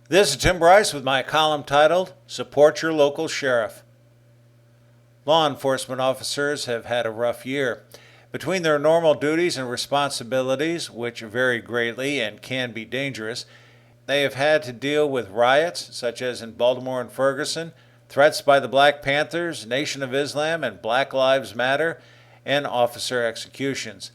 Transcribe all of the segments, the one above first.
This is Tim Bryce with my column titled Support Your Local Sheriff. Law enforcement officers have had a rough year. Between their normal duties and responsibilities, which vary greatly and can be dangerous, they have had to deal with riots, such as in Baltimore and Ferguson, threats by the Black Panthers, Nation of Islam, and Black Lives Matter, and officer executions.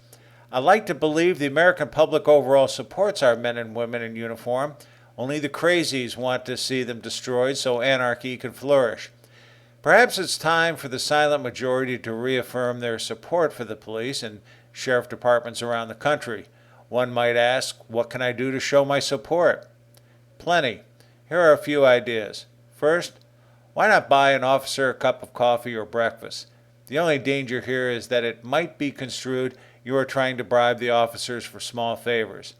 I like to believe the American public overall supports our men and women in uniform. Only the crazies want to see them destroyed so anarchy can flourish. Perhaps it's time for the silent majority to reaffirm their support for the police and sheriff departments around the country. One might ask, what can I do to show my support? Plenty. Here are a few ideas. First, why not buy an officer a cup of coffee or breakfast? The only danger here is that it might be construed you are trying to bribe the officers for small favors.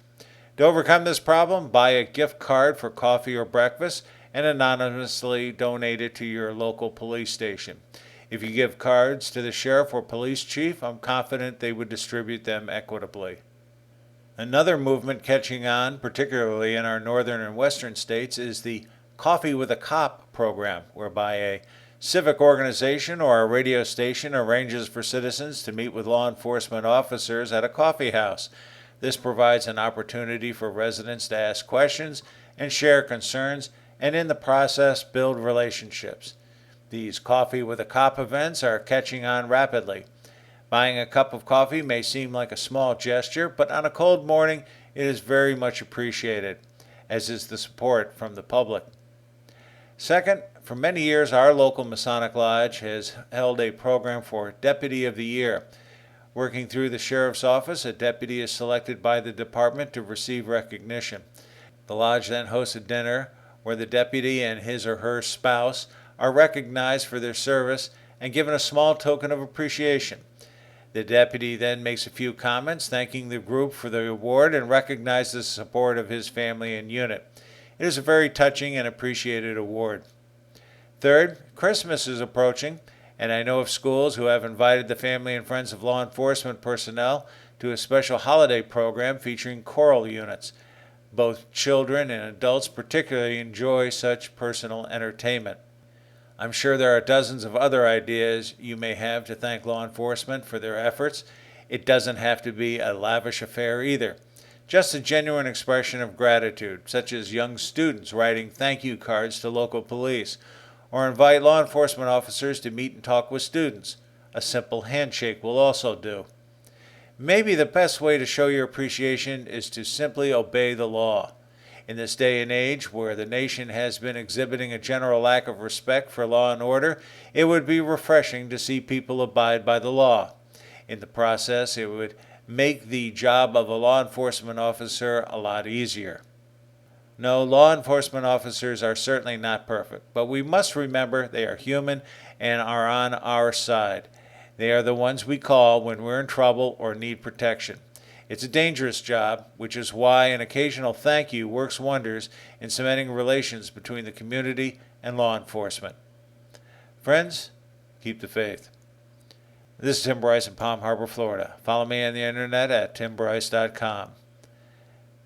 To overcome this problem, buy a gift card for coffee or breakfast and anonymously donate it to your local police station. If you give cards to the sheriff or police chief, I'm confident they would distribute them equitably. Another movement catching on, particularly in our northern and western states, is the Coffee with a Cop program, whereby a civic organization or a radio station arranges for citizens to meet with law enforcement officers at a coffee house. This provides an opportunity for residents to ask questions and share concerns, and in the process build relationships. These Coffee with a Cop events are catching on rapidly. Buying a cup of coffee may seem like a small gesture, but on a cold morning it is very much appreciated, as is the support from the public. Second, for many years our local Masonic Lodge has held a program for Deputy of the Year. Working through the sheriff's office, a deputy is selected by the department to receive recognition. The lodge then hosts a dinner where the deputy and his or her spouse are recognized for their service and given a small token of appreciation. The deputy then makes a few comments thanking the group for the award and recognizes the support of his family and unit. It is a very touching and appreciated award. Third, Christmas is approaching, and I know of schools who have invited the family and friends of law enforcement personnel to a special holiday program featuring choral units. Both children and adults particularly enjoy such personal entertainment. I'm sure there are dozens of other ideas you may have to thank law enforcement for their efforts. It doesn't have to be a lavish affair either. Just a genuine expression of gratitude, such as young students writing thank you cards to local police, or invite law enforcement officers to meet and talk with students. A simple handshake will also do. Maybe the best way to show your appreciation is to simply obey the law. In this day and age where the nation has been exhibiting a general lack of respect for law and order, it would be refreshing to see people abide by the law. In the process, it would make the job of a law enforcement officer a lot easier. No, law enforcement officers are certainly not perfect, but we must remember they are human and are on our side. They are the ones we call when we're in trouble or need protection. It's a dangerous job, which is why an occasional thank you works wonders in cementing relations between the community and law enforcement. Friends, keep the faith. This is Tim Bryce in Palm Harbor, Florida. Follow me on the internet at timbryce.com.